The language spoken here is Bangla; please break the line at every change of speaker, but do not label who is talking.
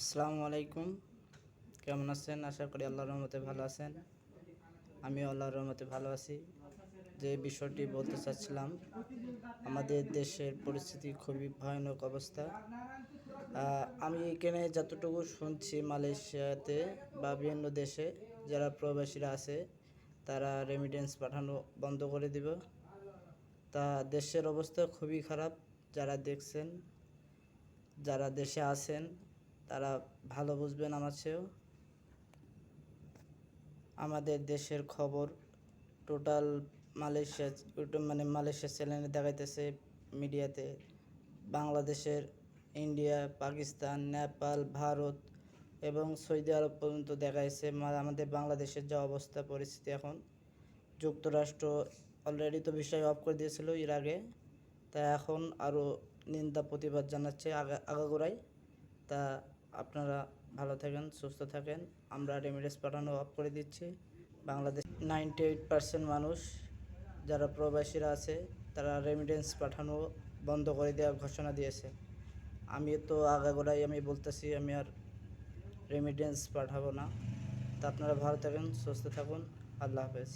আসসালামু আলাইকুম। কেমন আছেন? আশা করি আল্লাহর রহমতে ভালো আছেন। আমিও আল্লাহর রহমতে ভালো আছি। যে বিষয়টি বলতে চাচ্ছিলাম, আমাদের দেশের পরিস্থিতি খুবই ভয়ানক অবস্থা। আমি এখানে যতটুকু শুনছি, মালয়েশিয়াতে বা বিভিন্ন দেশে যারা প্রবাসীরা আছে তারা রেমিটেন্স পাঠানো বন্ধ করে দিবে। তা দেশের অবস্থা খুবই খারাপ। যারা দেখছেন, যারা দেশে আছেন তারা ভালো বুঝবেন আমার চেয়েও। আমাদের দেশের খবর টোটাল মালয়েশিয়া, মালয়েশিয়া চ্যানেলে দেখাইতেছে, মিডিয়াতে বাংলাদেশের, ইন্ডিয়া, পাকিস্তান, নেপাল, ভারত এবং সৌদি আরব পর্যন্ত দেখাইছে আমাদের বাংলাদেশের যা অবস্থা পরিস্থিতি এখন। যুক্তরাষ্ট্র অলরেডি তো বিষয় অফ করে দিয়েছিল এর আগে, তা এখন আরও নিন্দা প্রতিবাদ জানাচ্ছে আগাগোড়াই। তা আপনারা ভালো থাকেন, সুস্থ থাকেন। আমরা রেমিটেন্স পাঠানো অফ করে দিচ্ছি। বাংলাদেশ 98% মানুষ যারা প্রবাসীরা আছে তারা রেমিটেন্স পাঠানো বন্ধ করে দেওয়ার ঘোষণা দিয়েছে। আমি তো আগাগোড়াই আমি বলতেছি আমি আর রেমিটেন্স পাঠাবো না। তা আপনারা ভালো থাকেন, সুস্থ থাকুন। আল্লাহ হাফেজ।